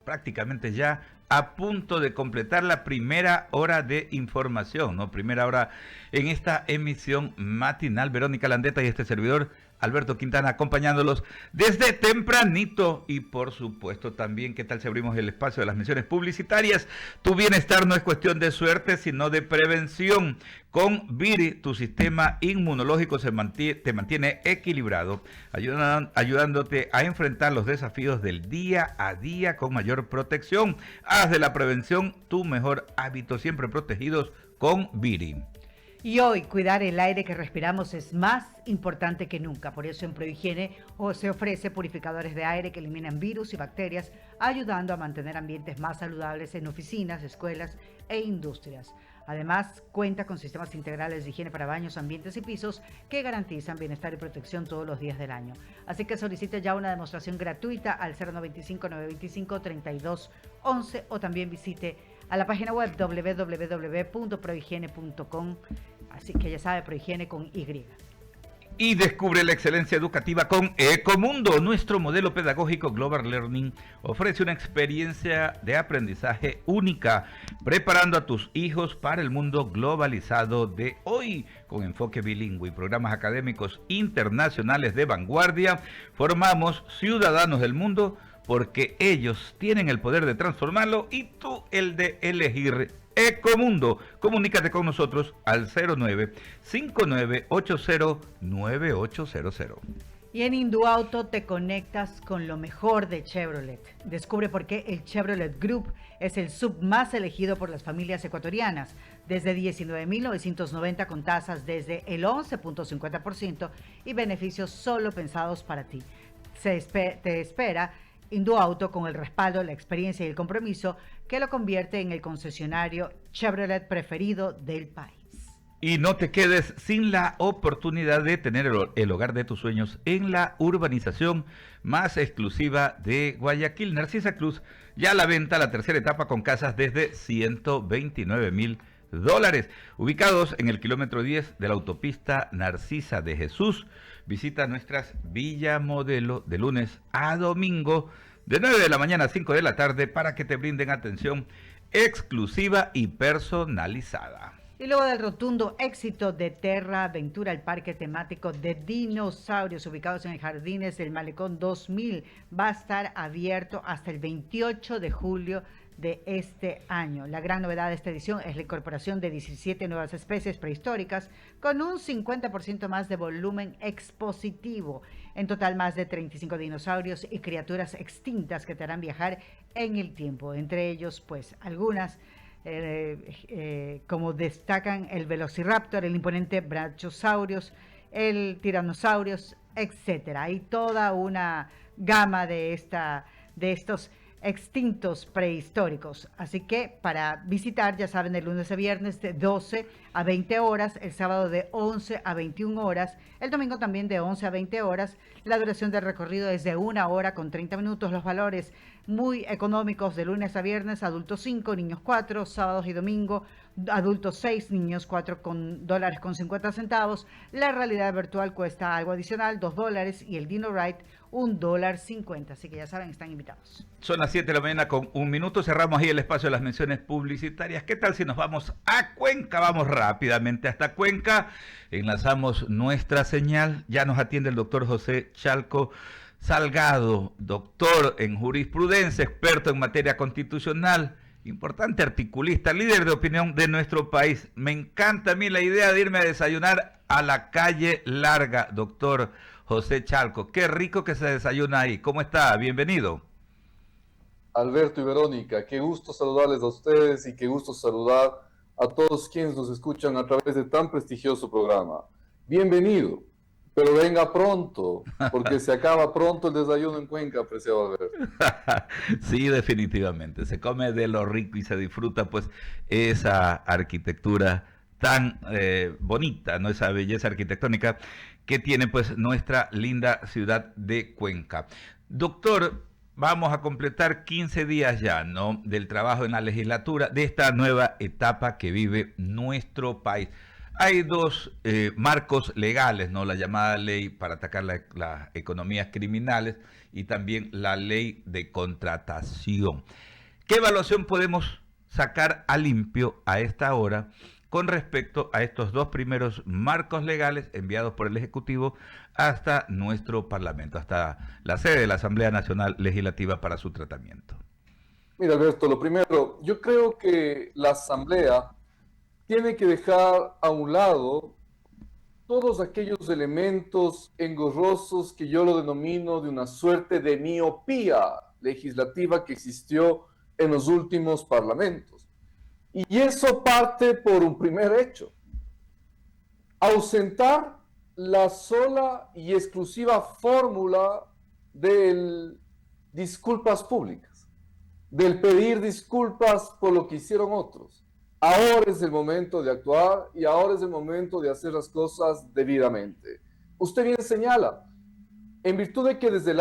prácticamente ya a punto de completar la primera hora de información, ¿no? Primera hora en esta emisión matinal. Verónica Landeta y este servidor, Alberto Quintana, acompañándolos desde tempranito. Y por supuesto también, ¿qué tal si abrimos el espacio de las menciones publicitarias? Tu bienestar no es cuestión de suerte, sino de prevención. Con Viri, tu sistema inmunológico te mantiene equilibrado, ayudándote a enfrentar los desafíos del día a día con mayor protección. Haz de la prevención tu mejor hábito, siempre protegidos con Viri. Y hoy cuidar el aire que respiramos es más importante que nunca. Por eso en ProHigiene se ofrece purificadores de aire que eliminan virus y bacterias, ayudando a mantener ambientes más saludables en oficinas, escuelas e industrias. Además, cuenta con sistemas integrales de higiene para baños, ambientes y pisos que garantizan bienestar y protección todos los días del año. Así que solicite ya una demostración gratuita al 095-925-3211 o también visite a la página web www.prohigiene.com. Así que ya sabe, ProHigiene con Y. Y descubre la excelencia educativa con Ecomundo. Nuestro modelo pedagógico Global Learning ofrece una experiencia de aprendizaje única, preparando a tus hijos para el mundo globalizado de hoy. Con enfoque bilingüe y programas académicos internacionales de vanguardia, formamos ciudadanos del mundo porque ellos tienen el poder de transformarlo y tú el de elegir. Ecomundo, comunícate con nosotros al 09-5980-9800. Y en Induauto te conectas con lo mejor de Chevrolet. Descubre por qué el Chevrolet Group es el sub más elegido por las familias ecuatorianas. Desde 19.990 con tasas desde el 11.50% y beneficios solo pensados para ti. Te espera Induauto con el respaldo, la experiencia y el compromiso que lo convierte en el concesionario Chevrolet preferido del país. Y no te quedes sin la oportunidad de tener el hogar de tus sueños en la urbanización más exclusiva de Guayaquil. Narcisa Cruz, ya a la venta la tercera etapa con casas desde $129,000. Ubicados en el kilómetro 10 de la autopista Narcisa de Jesús. Visita nuestras Villa Modelo de lunes a domingo de 9 de la mañana a 5 de la tarde para que te brinden atención exclusiva y personalizada. Y luego del rotundo éxito de Terra Aventura, el parque temático de dinosaurios ubicados en el Jardines del Malecón 2000 va a estar abierto hasta el 28 de julio de este año. La gran novedad de esta edición es la incorporación de 17 nuevas especies prehistóricas con un 50% más de volumen expositivo. En total, más de 35 dinosaurios y criaturas extintas que te harán viajar en el tiempo. Entre ellos, pues, algunas como destacan el Velociraptor, el imponente Brachiosaurus, el Tyrannosaurus, etcétera. Hay toda una gama de estos extintos prehistóricos. Así que para visitar, ya saben, el lunes a viernes de 12 a 20 horas, el sábado de 11 a 21 horas, el domingo también de 11 a 20 horas. La duración del recorrido es de 1 hora con 30 minutos. Los valores muy económicos de lunes a viernes: adultos 5, niños 4, sábados y domingo, adultos 6, niños 4 dólares con 50 centavos. La realidad virtual cuesta algo adicional, $2, y el Dino Ride $1.50. Así que ya saben, están invitados. Son las 7 de la mañana con 1 minuto. Cerramos ahí el espacio de las menciones publicitarias. ¿Qué tal si nos vamos a Cuenca? Vamos rápidamente hasta Cuenca. Enlazamos nuestra señal. Ya nos atiende el doctor José Chalco Salgado, doctor en jurisprudencia, experto en materia constitucional, importante articulista, líder de opinión de nuestro país. Me encanta a mí la idea de irme a desayunar a la calle Larga, doctor José Chalco. Qué rico que se desayuna ahí. ¿Cómo está? Bienvenido. Alberto y Verónica, qué gusto saludarles a ustedes y qué gusto saludar a todos quienes nos escuchan a través de tan prestigioso programa. Bienvenido, pero venga pronto, porque se acaba pronto el desayuno en Cuenca, apreciado Alberto. Sí, definitivamente. Se come de lo rico y se disfruta pues esa arquitectura tan bonita, ¿no? Esa belleza arquitectónica que tiene pues nuestra linda ciudad de Cuenca. Doctor, vamos a completar 15 días ya, ¿no?, del trabajo en la legislatura, de esta nueva etapa que vive nuestro país. Hay dos marcos legales, ¿no? La llamada ley para atacar las economías criminales y también la ley de contratación. ¿Qué evaluación podemos sacar a limpio a esta hora con respecto a estos dos primeros marcos legales enviados por el Ejecutivo hasta nuestro Parlamento, hasta la sede de la Asamblea Nacional Legislativa para su tratamiento? Mira, Alberto, lo primero, yo creo que la Asamblea tiene que dejar a un lado todos aquellos elementos engorrosos que yo lo denomino de una suerte de miopía legislativa que existió en los últimos parlamentos. Y eso parte por un primer hecho: ausentar la sola y exclusiva fórmula del disculpas públicas, del pedir disculpas por lo que hicieron otros. Ahora es el momento de actuar y ahora es el momento de hacer las cosas debidamente. Usted bien señala, en virtud de que desde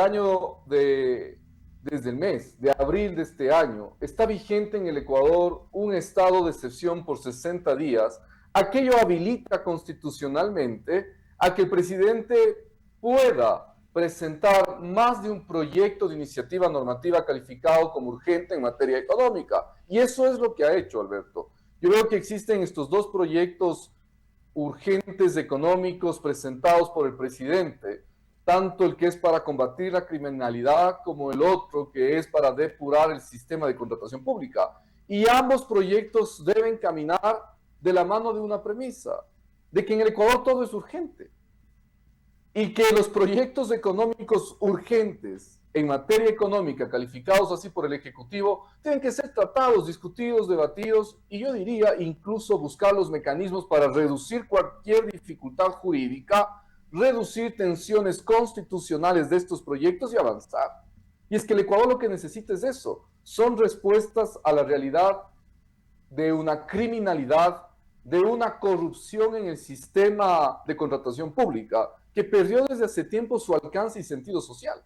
el mes de abril de este año está vigente en el Ecuador un estado de excepción por 60 días, aquello habilita constitucionalmente a que el presidente pueda presentar más de un proyecto de iniciativa normativa calificado como urgente en materia económica. Y eso es lo que ha hecho, Alberto. Yo veo que existen estos dos proyectos urgentes económicos presentados por el presidente, tanto el que es para combatir la criminalidad como el otro que es para depurar el sistema de contratación pública. Y ambos proyectos deben caminar de la mano de una premisa, de que en el Ecuador todo es urgente y que los proyectos económicos urgentes en materia económica, calificados así por el Ejecutivo, tienen que ser tratados, discutidos, debatidos y yo diría incluso buscar los mecanismos para reducir cualquier dificultad jurídica, reducir tensiones constitucionales de estos proyectos y avanzar. Y es que el Ecuador lo que necesita es eso, son respuestas a la realidad de una criminalidad, de una corrupción en el sistema de contratación pública que perdió desde hace tiempo su alcance y sentido social,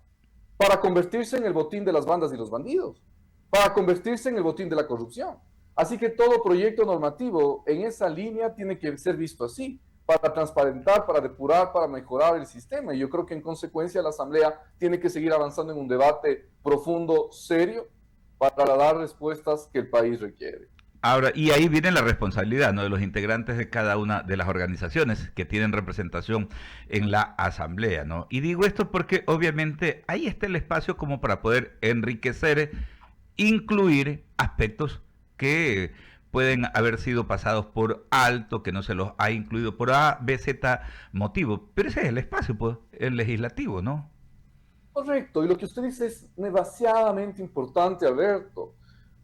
para convertirse en el botín de las bandas y los bandidos, para convertirse en el botín de la corrupción. Así que todo proyecto normativo en esa línea tiene que ser visto así, para transparentar, para depurar, para mejorar el sistema. Y yo creo que en consecuencia la Asamblea tiene que seguir avanzando en un debate profundo, serio, para dar respuestas que el país requiere. Ahora, y ahí viene la responsabilidad, ¿no?, de los integrantes de cada una de las organizaciones que tienen representación en la asamblea, ¿no? Y digo esto porque obviamente ahí está el espacio como para poder enriquecer, incluir aspectos que pueden haber sido pasados por alto, que no se los ha incluido por A, B, Z motivo. Pero ese es el espacio, pues, el legislativo, ¿no? Correcto, y lo que usted dice es demasiadamente importante, Alberto,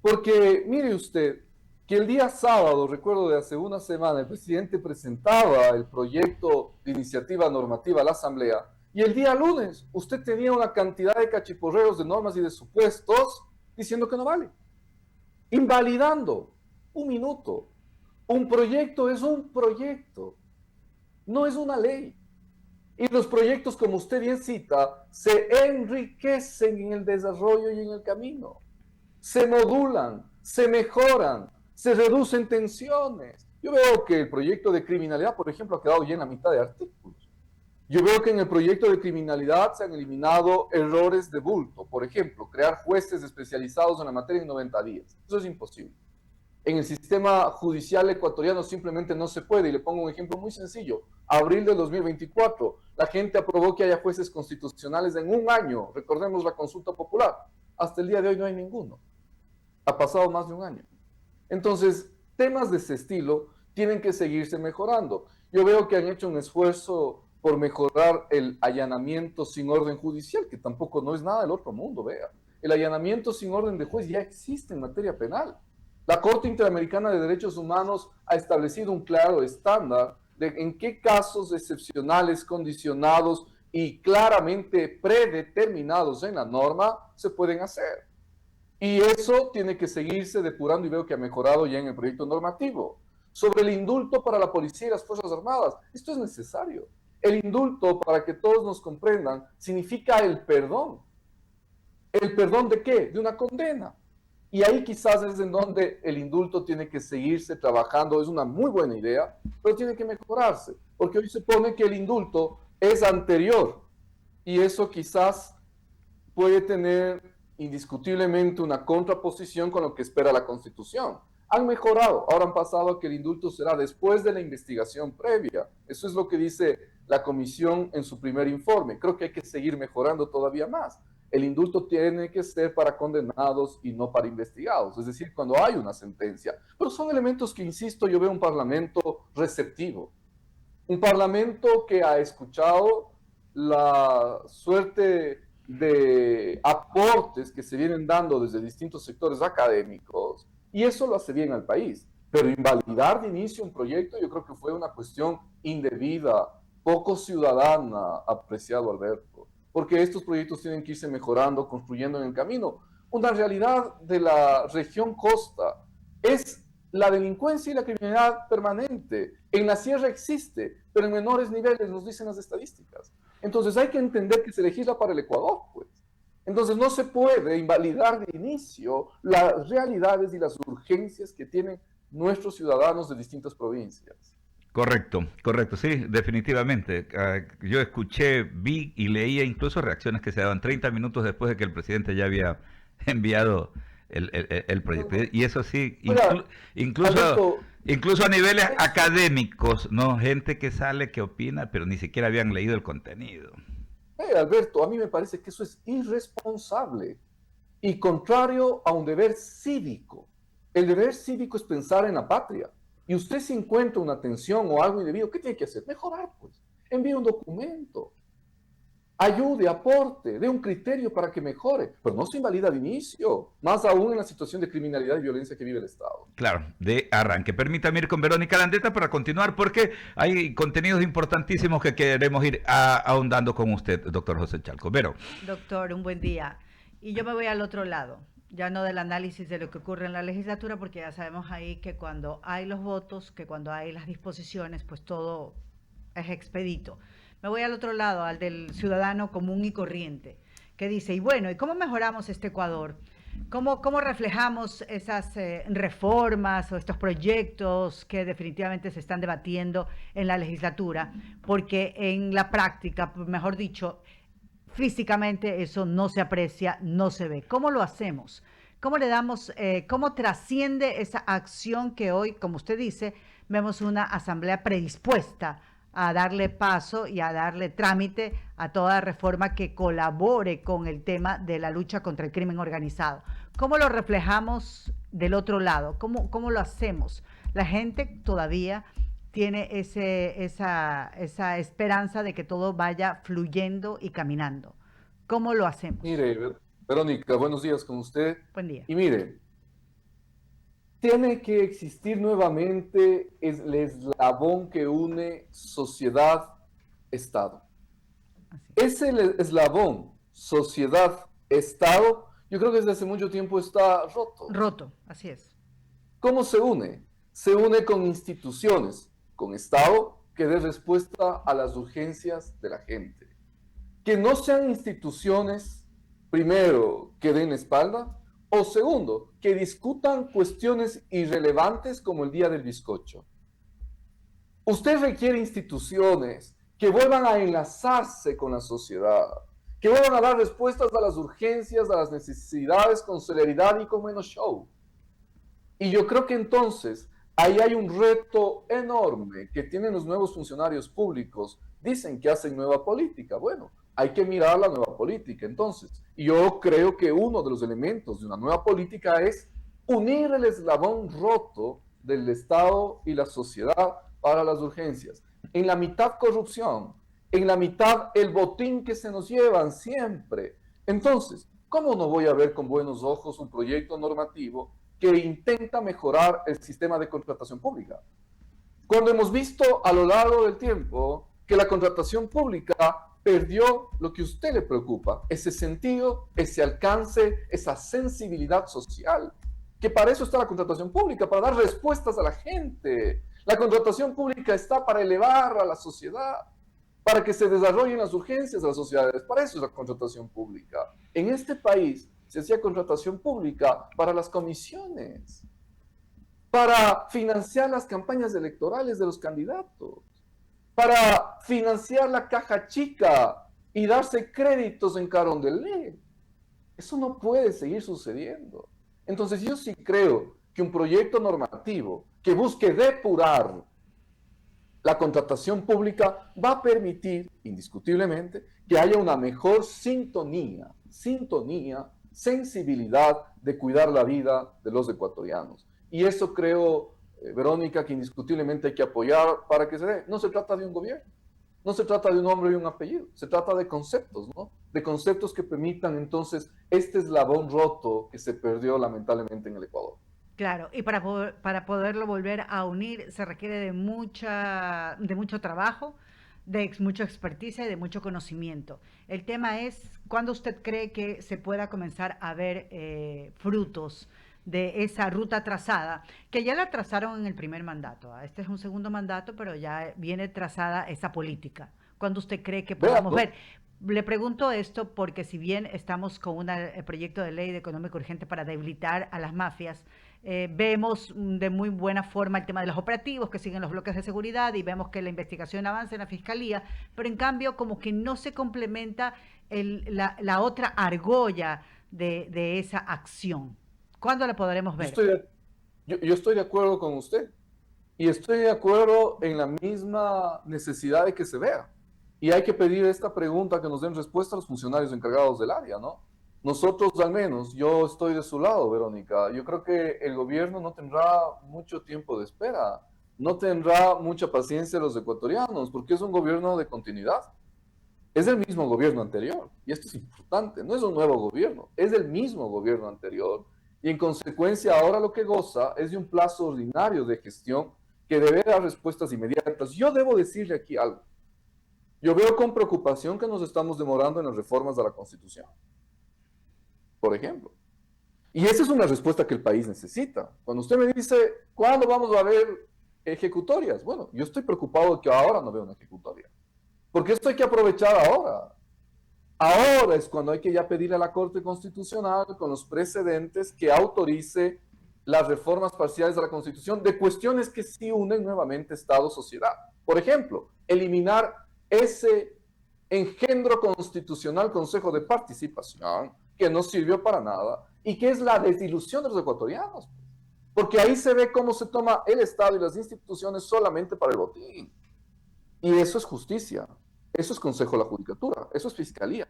porque mire usted, que el día sábado, recuerdo de hace una semana, el presidente presentaba el proyecto de iniciativa normativa a la Asamblea, y el día lunes usted tenía una cantidad de cachiporreros de normas y de supuestos diciendo que no vale, invalidando un minuto. Un proyecto es un proyecto, no es una ley. Y los proyectos, como usted bien cita, se enriquecen en el desarrollo y en el camino, se modulan, se mejoran, se reducen tensiones. Yo veo que el proyecto de criminalidad, por ejemplo, ha quedado ya en la mitad de artículos. Yo veo que en el proyecto de criminalidad se han eliminado errores de bulto. Por ejemplo, crear jueces especializados en la materia en 90 días. Eso es imposible. En el sistema judicial ecuatoriano simplemente no se puede. Y le pongo un ejemplo muy sencillo. Abril de 2024, la gente aprobó que haya jueces constitucionales en un año. Recordemos la consulta popular. Hasta el día de hoy no hay ninguno. Ha pasado más de un año. Entonces, temas de ese estilo tienen que seguirse mejorando. Yo veo que han hecho un esfuerzo por mejorar el allanamiento sin orden judicial, que tampoco no es nada del otro mundo, vea. El allanamiento sin orden de juez ya existe en materia penal. La Corte Interamericana de Derechos Humanos ha establecido un claro estándar de en qué casos excepcionales, condicionados y claramente predeterminados en la norma se pueden hacer. Y eso tiene que seguirse depurando y veo que ha mejorado ya en el proyecto normativo. Sobre el indulto para la policía y las Fuerzas Armadas, esto es necesario. El indulto, para que todos nos comprendan, significa el perdón. ¿El perdón de qué? De una condena. Y ahí quizás es en donde el indulto tiene que seguirse trabajando. Es una muy buena idea, pero tiene que mejorarse, porque hoy se pone que el indulto es anterior y eso quizás puede tener indiscutiblemente una contraposición con lo que espera la Constitución. Han mejorado, ahora han pasado a que el indulto será después de la investigación previa. Eso es lo que dice la Comisión en su primer informe. Creo que hay que seguir mejorando todavía más. El indulto tiene que ser para condenados y no para investigados, es decir, cuando hay una sentencia. Pero son elementos que, insisto, yo veo un parlamento receptivo, un parlamento que ha escuchado la suerte de aportes que se vienen dando desde distintos sectores académicos, y eso lo hace bien al país. Pero invalidar de inicio un proyecto yo creo que fue una cuestión indebida, poco ciudadana, apreciado Alberto, porque estos proyectos tienen que irse mejorando, construyendo en el camino. Una realidad de la región costa es la delincuencia y la criminalidad permanente. En la sierra existe, pero en menores niveles, nos dicen las estadísticas. Entonces hay que entender que se legisla para el Ecuador, pues. Entonces no se puede invalidar de inicio las realidades y las urgencias que tienen nuestros ciudadanos de distintas provincias. Correcto, correcto, sí, definitivamente. Yo escuché, vi y leía incluso reacciones que se daban 30 minutos después de que el presidente ya había enviado el proyecto. Y eso sí, incluso, Alberto, incluso a niveles académicos, ¿no? Gente que sale, que opina, pero ni siquiera habían leído el contenido. Alberto, a mí me parece que eso es irresponsable y contrario a un deber cívico. El deber cívico es pensar en la patria. Y usted si encuentra una tensión o algo indebido, ¿qué tiene que hacer? Mejorar, pues. Envíe un documento. Ayude, aporte, dé un criterio para que mejore. Pero no se invalida de inicio, más aún en la situación de criminalidad y violencia que vive el Estado. Claro, de arranque. Permítame ir con Verónica Landeta para continuar, porque hay contenidos importantísimos que queremos ir ahondando con usted, doctor José Chalco. Vero. Doctor, un buen día. Y yo me voy al otro lado, ya no del análisis de lo que ocurre en la legislatura, porque ya sabemos ahí que cuando hay los votos, que cuando hay las disposiciones, pues todo es expedito. Me voy al otro lado, al del ciudadano común y corriente, que dice, y bueno, ¿y cómo mejoramos este Ecuador? ¿Cómo reflejamos esas reformas o estos proyectos que definitivamente se están debatiendo en la legislatura? Porque en la práctica, mejor dicho, físicamente eso no se aprecia, no se ve. ¿Cómo lo hacemos? ¿Cómo le damos, cómo trasciende esa acción que hoy, como usted dice, vemos una asamblea predispuesta a darle paso y a darle trámite a toda reforma que colabore con el tema de la lucha contra el crimen organizado? ¿Cómo lo reflejamos del otro lado? ¿Cómo lo hacemos? La gente todavía tiene esa esperanza de que todo vaya fluyendo y caminando. ¿Cómo lo hacemos? Mire, Verónica, buenos días con usted. Buen día. Y mire, tiene que existir nuevamente el eslabón que une sociedad-Estado. Ese eslabón, sociedad-Estado, yo creo que desde hace mucho tiempo está roto. Roto, así es. ¿Cómo se une? Se une con instituciones, con Estado que dé respuesta a las urgencias de la gente. Que no sean instituciones, primero, que den espalda, o segundo, que discutan cuestiones irrelevantes como el día del bizcocho. Usted requiere instituciones que vuelvan a enlazarse con la sociedad, que vuelvan a dar respuestas a las urgencias, a las necesidades con celeridad y con menos show. Y yo creo que entonces ahí hay un reto enorme que tienen los nuevos funcionarios públicos. Dicen que hacen nueva política. Bueno, hay que mirar la nueva política entonces. Y yo creo que uno de los elementos de una nueva política es unir el eslabón roto del Estado y la sociedad para las urgencias. En la mitad corrupción, en la mitad el botín que se nos llevan siempre. Entonces, ¿cómo no voy a ver con buenos ojos un proyecto normativo que intenta mejorar el sistema de contratación pública? Cuando hemos visto a lo largo del tiempo que la contratación pública perdió lo que a usted le preocupa, ese sentido, ese alcance, esa sensibilidad social, que para eso está la contratación pública, para dar respuestas a la gente. La contratación pública está para elevar a la sociedad, para que se desarrollen las urgencias de las sociedades. Para eso es la contratación pública. En este país se hacía contratación pública para las comisiones, para financiar las campañas electorales de los candidatos, para financiar la caja chica y darse créditos en Carondelet. Eso no puede seguir sucediendo. Entonces yo sí creo que un proyecto normativo que busque depurar la contratación pública va a permitir, indiscutiblemente, que haya una mejor sintonía, sensibilidad de cuidar la vida de los ecuatorianos. Y eso creo, Verónica, que indiscutiblemente hay que apoyar para que se dé. No se trata de un gobierno, no se trata de un nombre y un apellido, se trata de conceptos, ¿no? De conceptos que permitan entonces este eslabón roto que se perdió lamentablemente en el Ecuador. Claro, y para poderlo volver a unir se requiere de mucho trabajo, mucha experticia y de mucho conocimiento. El tema es, ¿cuándo usted cree que se pueda comenzar a ver frutos de esa ruta trazada? Que ya la trazaron en el primer mandato. Este es un segundo mandato, pero ya viene trazada esa política. ¿Cuándo usted cree que podamos ver? Le pregunto esto porque si bien estamos con un proyecto de ley de económico urgente para debilitar a las mafias, vemos de muy buena forma el tema de los operativos que siguen los bloques de seguridad y vemos que la investigación avanza en la fiscalía, pero en cambio como que no se complementa la otra argolla de esa acción. ¿Cuándo la podremos ver? Yo estoy de acuerdo con usted y estoy de acuerdo en la misma necesidad de que se vea. Y hay que pedir esta pregunta que nos den respuesta a los funcionarios encargados del área, ¿no? Nosotros, al menos, yo estoy de su lado, Verónica. Yo creo que el gobierno no tendrá mucho tiempo de espera, no tendrá mucha paciencia los ecuatorianos, porque es un gobierno de continuidad. Es el mismo gobierno anterior, y esto es importante, no es un nuevo gobierno, es el mismo gobierno anterior, y en consecuencia ahora lo que goza es de un plazo ordinario de gestión que debe dar respuestas inmediatas. Yo debo decirle aquí algo. Yo veo con preocupación que nos estamos demorando en las reformas de la Constitución, por ejemplo. Y esa es una respuesta que el país necesita. Cuando usted me dice, ¿cuándo vamos a ver ejecutorias? Bueno, yo estoy preocupado de que ahora no veo una ejecutoria. Porque esto hay que aprovechar ahora. Ahora es cuando hay que ya pedirle a la Corte Constitucional, con los precedentes, que autorice las reformas parciales de la Constitución de cuestiones que sí unen nuevamente Estado-sociedad. Por ejemplo, eliminar ese engendro constitucional Consejo de Participación, que no sirvió para nada, y que es la desilusión de los ecuatorianos. Porque ahí se ve cómo se toma el Estado y las instituciones solamente para el botín. Y eso es justicia, eso es Consejo de la Judicatura, eso es Fiscalía,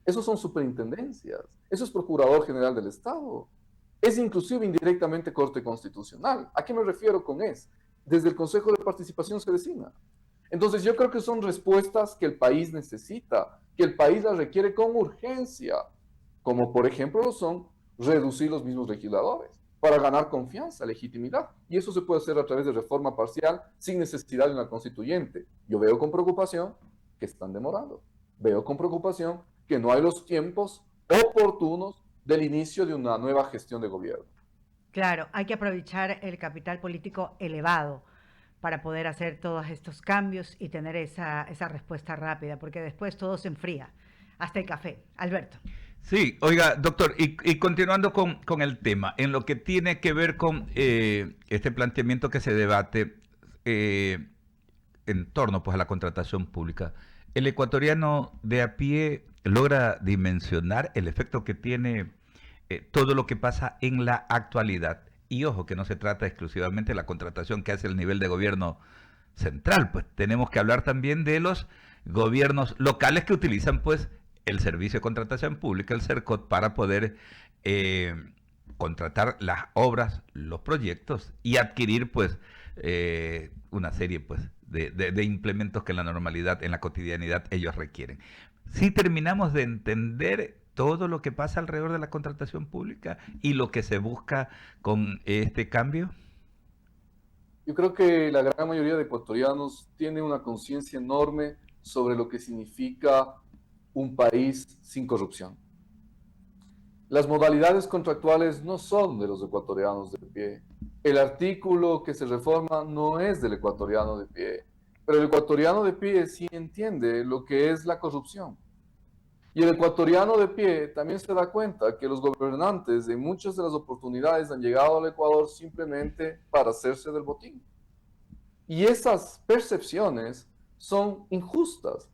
eso son superintendencias, eso es Procurador General del Estado, es inclusive indirectamente Corte Constitucional. ¿A qué me refiero con eso? Desde el Consejo de Participación se designa. Entonces yo creo que son respuestas que el país necesita, que el país las requiere con urgencia, como por ejemplo lo son reducir los mismos legisladores para ganar confianza, legitimidad. Y eso se puede hacer a través de reforma parcial sin necesidad de una constituyente. Yo veo con preocupación que están demorando. Veo con preocupación que no hay los tiempos oportunos del inicio de una nueva gestión de gobierno. Claro, hay que aprovechar el capital político elevado para poder hacer todos estos cambios y tener esa respuesta rápida, porque después todo se enfría, hasta el café. Alberto. Sí, oiga, doctor, y continuando con el tema, en lo que tiene que ver con este planteamiento que se debate en torno pues, a la contratación pública, ¿el ecuatoriano de a pie logra dimensionar el efecto que tiene todo lo que pasa en la actualidad? Y ojo, que no se trata exclusivamente de la contratación que hace el nivel de gobierno central, pues tenemos que hablar también de los gobiernos locales que utilizan pues el servicio de contratación pública, el CERCOT, para poder contratar las obras, los proyectos y adquirir pues una serie pues de implementos que en la normalidad, en la cotidianidad ellos requieren. Si terminamos de entender todo lo que pasa alrededor de la contratación pública y lo que se busca con este cambio. Yo creo que la gran mayoría de ecuatorianos tiene una conciencia enorme sobre lo que significa un país sin corrupción. Las modalidades contractuales no son de los ecuatorianos de pie. El artículo que se reforma no es del ecuatoriano de pie, pero el ecuatoriano de pie sí entiende lo que es la corrupción. Y el ecuatoriano de pie también se da cuenta que los gobernantes en muchas de las oportunidades han llegado al Ecuador simplemente para hacerse del botín. Y esas percepciones son injustas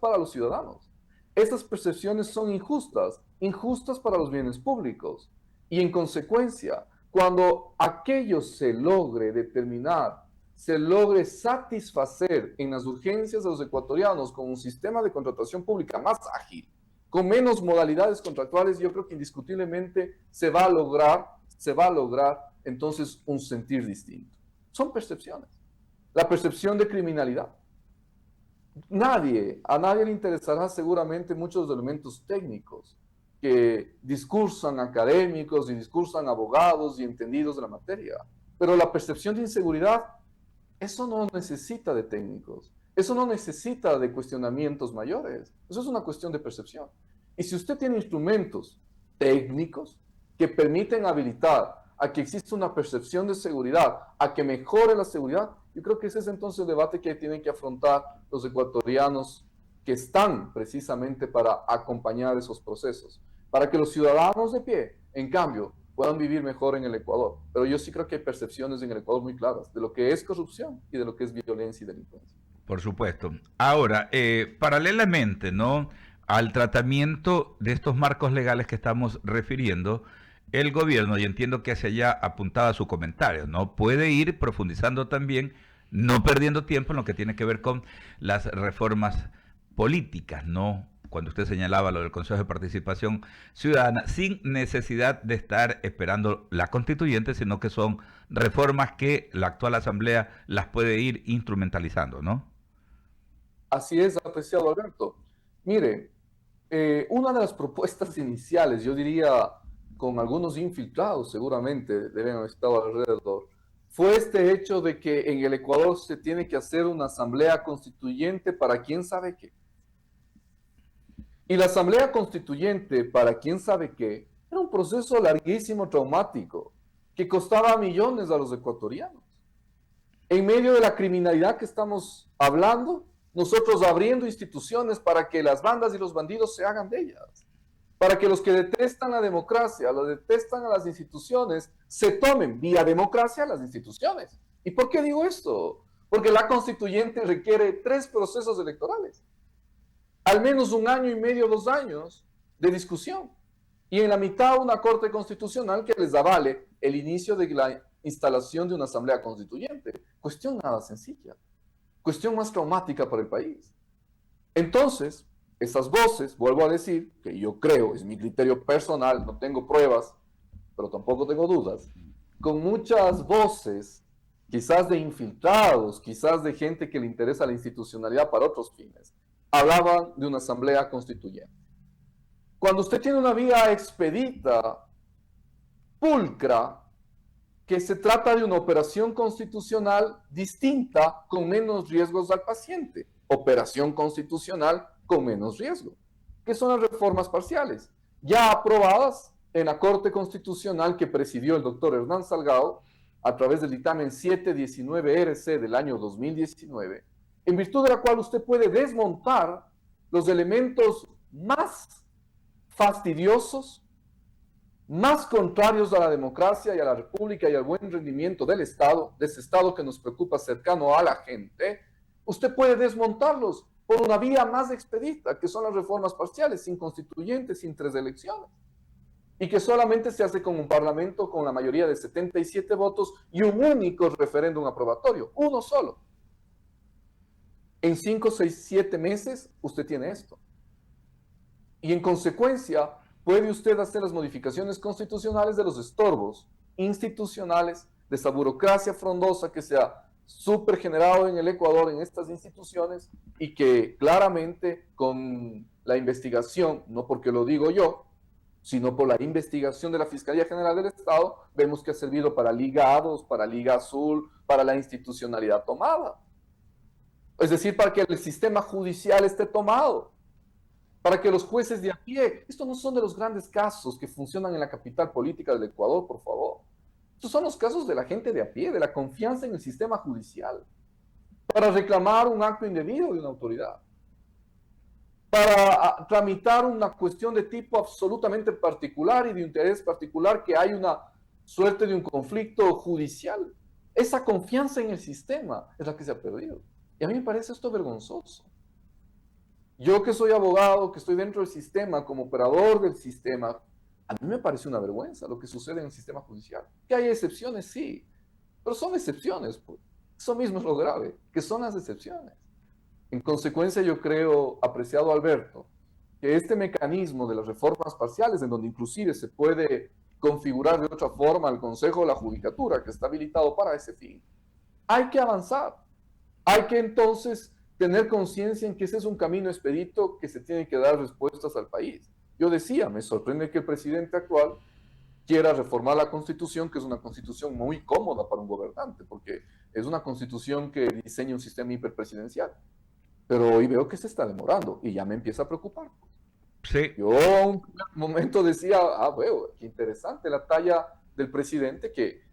para los ciudadanos. Esas percepciones son injustas para los bienes públicos. Y en consecuencia, cuando aquello se logre determinar, se logre satisfacer en las urgencias de los ecuatorianos con un sistema de contratación pública más ágil, con menos modalidades contractuales, yo creo que indiscutiblemente se va a lograr entonces un sentir distinto. Son percepciones. La percepción de criminalidad. A nadie le interesará seguramente muchos elementos técnicos que discursan académicos y discursan abogados y entendidos de la materia. Pero la percepción de inseguridad, eso no necesita de técnicos. Eso no necesita de cuestionamientos mayores. Eso es una cuestión de percepción. Y si usted tiene instrumentos técnicos que permiten habilitar a que exista una percepción de seguridad, a que mejore la seguridad, yo creo que ese es entonces el debate que tienen que afrontar los ecuatorianos que están precisamente para acompañar esos procesos, para que los ciudadanos de pie, en cambio, puedan vivir mejor en el Ecuador. Pero yo sí creo que hay percepciones en el Ecuador muy claras de lo que es corrupción y de lo que es violencia y delincuencia. Por supuesto. Ahora, paralelamente, ¿no?, al tratamiento de estos marcos legales que estamos refiriendo, el gobierno, y entiendo que hacia allá apuntaba su comentario, ¿no?, puede ir profundizando también, no perdiendo tiempo en lo que tiene que ver con las reformas políticas, ¿no? Cuando usted señalaba lo del Consejo de Participación Ciudadana, sin necesidad de estar esperando la constituyente, sino que son reformas que la actual Asamblea las puede ir instrumentalizando, ¿no? Así es, apreciado Alberto. Mire, una de las propuestas iniciales, yo diría con algunos infiltrados seguramente deben haber estado alrededor, fue este hecho de que en el Ecuador se tiene que hacer una asamblea constituyente para quién sabe qué. Y la asamblea constituyente para quién sabe qué era un proceso larguísimo, traumático, que costaba millones a los ecuatorianos. En medio de la criminalidad que estamos hablando, nosotros abriendo instituciones para que las bandas y los bandidos se hagan de ellas, para que los que detestan la democracia, los detestan a las instituciones, se tomen vía democracia las instituciones. ¿Y por qué digo esto? Porque la constituyente requiere 3 procesos electorales, al menos 1 año y medio, 2 años de discusión, y en la mitad una corte constitucional que les avale el inicio de la instalación de una asamblea constituyente. Cuestión nada sencilla, cuestión más traumática para el país. Entonces, esas voces, vuelvo a decir, que yo creo, es mi criterio personal, no tengo pruebas, pero tampoco tengo dudas, con muchas voces, quizás de infiltrados, quizás de gente que le interesa la institucionalidad para otros fines, hablaban de una asamblea constituyente. Cuando usted tiene una vía expedita, pulcra, que se trata de una operación constitucional distinta con menos riesgos al paciente, operación constitucional con menos riesgo, que son las reformas parciales, ya aprobadas en la Corte Constitucional que presidió el doctor Hernán Salgado a través del dictamen 719-RC del año 2019, en virtud de la cual usted puede desmontar los elementos más fastidiosos, más contrarios a la democracia y a la república y al buen rendimiento del Estado, de ese Estado que nos preocupa cercano a la gente. Usted puede desmontarlos por una vía más expedita, que son las reformas parciales, sin constituyentes, sin 3 elecciones, y que solamente se hace con un parlamento con la mayoría de 77 votos y un único referéndum aprobatorio, uno solo. En 5, 6, 7 meses usted tiene esto. Y en consecuencia, puede usted hacer las modificaciones constitucionales de los estorbos institucionales, de esa burocracia frondosa que se ha supergenerado en el Ecuador, en estas instituciones, y que claramente con la investigación, no porque lo digo yo, sino por la investigación de la Fiscalía General del Estado, vemos que ha servido para Liga A2, para Liga Azul, para la institucionalidad tomada. Es decir, para que el sistema judicial esté tomado, para que los jueces de a pie, estos no son de los grandes casos que funcionan en la capital política del Ecuador, por favor. Estos son los casos de la gente de a pie, de la confianza en el sistema judicial, para reclamar un acto indebido de una autoridad. para tramitar una cuestión de tipo absolutamente particular y de interés particular, que hay una suerte de un conflicto judicial. Esa confianza en el sistema es la que se ha perdido. Y a mí me parece esto vergonzoso. Yo que soy abogado, que estoy dentro del sistema, como operador del sistema, a mí me parece una vergüenza lo que sucede en el sistema judicial. Que hay excepciones, sí, pero son excepciones, pues. Eso mismo es lo grave, que son las excepciones. En consecuencia, yo creo, apreciado Alberto, que este mecanismo de las reformas parciales, en donde inclusive se puede configurar de otra forma el Consejo de la Judicatura, que está habilitado para ese fin, hay que avanzar. Hay que entonces tener conciencia en que ese es un camino expedito que se tiene que dar respuestas al país. Yo decía, me sorprende que el presidente actual quiera reformar la Constitución, que es una Constitución muy cómoda para un gobernante, porque es una Constitución que diseña un sistema hiperpresidencial. Pero hoy veo que se está demorando y ya me empieza a preocupar. Sí. Yo a un momento decía, veo, qué interesante la talla del presidente, que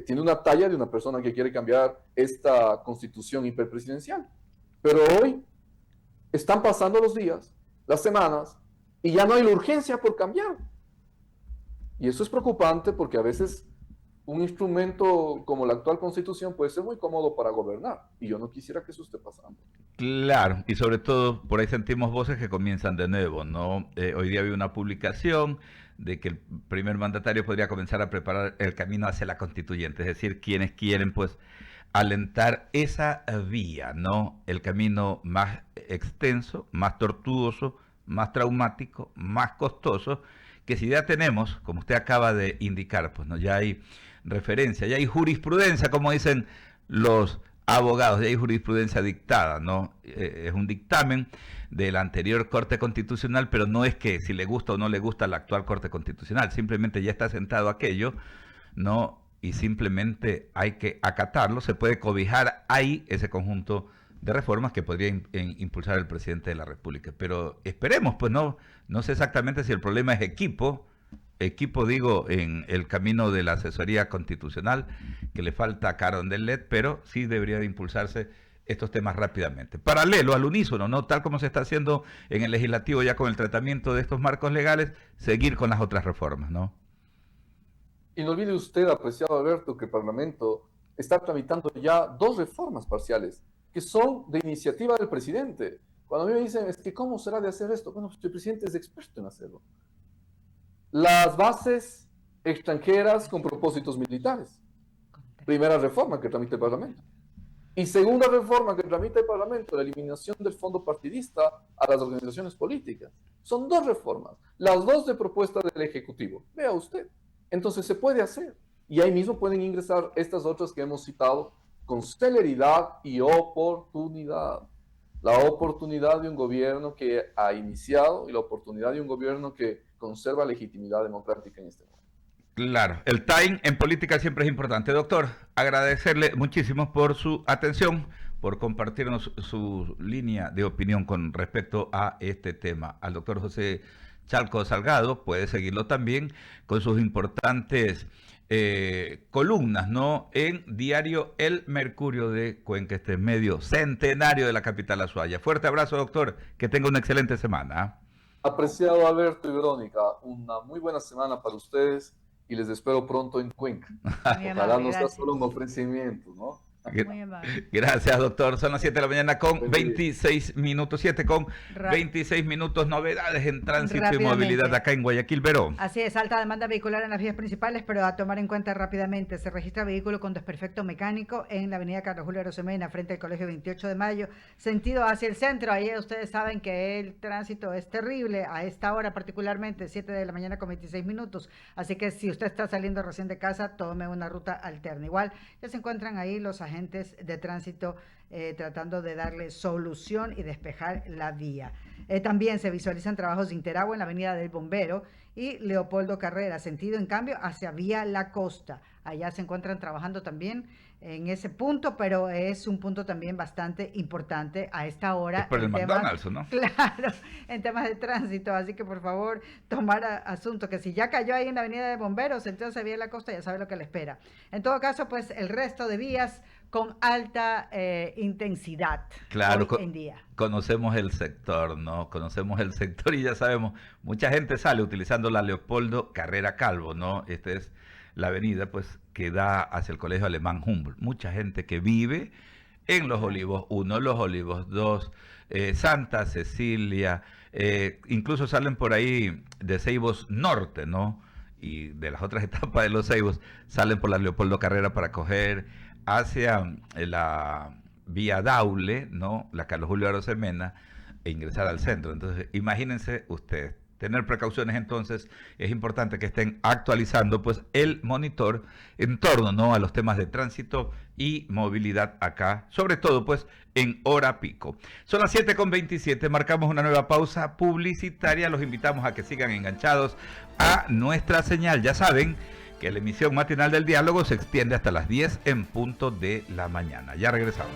tiene una talla de una persona que quiere cambiar esta Constitución hiperpresidencial. Pero hoy están pasando los días, las semanas, y ya no hay la urgencia por cambiar. Y eso es preocupante, porque a veces un instrumento como la actual Constitución puede ser muy cómodo para gobernar, y yo no quisiera que eso esté pasando. Claro, y sobre todo por ahí sentimos voces que comienzan de nuevo, ¿no? Hoy día había una publicación de que el primer mandatario podría comenzar a preparar el camino hacia la constituyente, es decir, quienes quieren pues alentar esa vía, ¿no? El camino más extenso, más tortuoso, más traumático, más costoso, que si ya tenemos, como usted acaba de indicar, pues no, ya hay referencia, ya hay jurisprudencia, como dicen los abogados, ya hay jurisprudencia dictada, ¿no? Es un dictamen de la anterior Corte Constitucional, pero no es que si le gusta o no le gusta la actual Corte Constitucional, simplemente ya está sentado aquello, ¿no? Y simplemente hay que acatarlo, se puede cobijar ahí ese conjunto de reformas que podría impulsar el presidente de la República. Pero esperemos, pues no sé exactamente si el problema es equipo digo, en el camino de la asesoría constitucional, que le falta a Carondelet, pero sí debería de impulsarse estos temas rápidamente. Paralelo, al unísono, ¿no? Tal como se está haciendo en el legislativo ya con el tratamiento de estos marcos legales, seguir con las otras reformas, ¿no? Y no olvide usted, apreciado Alberto, que el Parlamento está tramitando ya 2 reformas parciales que son de iniciativa del presidente. Cuando a mí me dicen, es que ¿cómo será de hacer esto? Bueno, pues el presidente es experto en hacerlo. Las bases extranjeras con propósitos militares. Primera reforma que tramita el Parlamento. Y segunda reforma que tramita el Parlamento, la eliminación del fondo partidista a las organizaciones políticas. Son 2 reformas, las 2 de propuesta del Ejecutivo. Vea usted. Entonces se puede hacer. Y ahí mismo pueden ingresar estas otras que hemos citado con celeridad y oportunidad. La oportunidad de un gobierno que ha iniciado y la oportunidad de un gobierno que conserva legitimidad democrática en este momento. Claro, el time en política siempre es importante. Doctor, agradecerle muchísimo por su atención, por compartirnos su línea de opinión con respecto a este tema. Al doctor José Chalco Salgado puede seguirlo también con sus importantes columnas, ¿no? En Diario El Mercurio de Cuenca, este medio centenario de la capital Azuaya. Fuerte abrazo, doctor, que tenga una excelente semana. Apreciado Alberto y Verónica, una muy buena semana para ustedes y les espero pronto en Cuenca. Ojalá no sea solo un ofrecimiento, ¿no? Muy amable. Gracias, doctor. Son las 7 de la mañana con 26 minutos, 7 con 26 minutos. Novedades en tránsito y movilidad acá en Guayaquil, Verón. Así es, alta demanda vehicular en las vías principales, pero a tomar en cuenta rápidamente. Se registra vehículo con desperfecto mecánico en la avenida Carlos Julio Arosemena, frente al Colegio 28 de Mayo, sentido hacia el centro. Ahí ustedes saben que el tránsito es terrible a esta hora, particularmente 7 de la mañana con 26 minutos. Así que si usted está saliendo recién de casa, tome una ruta alterna. Igual ya se encuentran ahí los agentes de tránsito tratando de darle solución y despejar la vía. También se visualizan trabajos de Interagua en la avenida del Bombero y Leopoldo Carrera, sentido en cambio hacia vía La Costa. allá se encuentran trabajando también en ese punto, pero es un punto también bastante importante a esta hora. Es por el McDonald's, ¿no? Claro, en temas de tránsito, así que por favor tomar asunto, que si ya cayó ahí en la avenida de Bomberos, entonces se viene la costa, ya sabe lo que le espera. En todo caso, pues el resto de vías con alta intensidad claro, hoy en día. Conocemos el sector, ¿no? Conocemos el sector y ya sabemos, mucha gente sale utilizando la Leopoldo Carrera Calvo, ¿no? Esta es la avenida, pues, que da hacia el Colegio Alemán Humboldt. Mucha gente que vive en Los Olivos 1, Los Olivos 2, Santa Cecilia, incluso salen por ahí de Ceibos Norte, ¿no? Y de las otras etapas de los Ceibos salen por la Leopoldo Carrera para coger hacia la vía Daule, ¿no? La Carlos Julio Arosemena, e ingresar al centro. Entonces, imagínense ustedes. Tener precauciones, entonces, es importante que estén actualizando pues el monitor en torno, ¿no?, a los temas de tránsito y movilidad acá, sobre todo pues en hora pico. Son las 7:27, marcamos una nueva pausa publicitaria, los invitamos a que sigan enganchados a nuestra señal. Ya saben que la emisión matinal del diálogo se extiende hasta las 10 en punto de la mañana. Ya regresamos.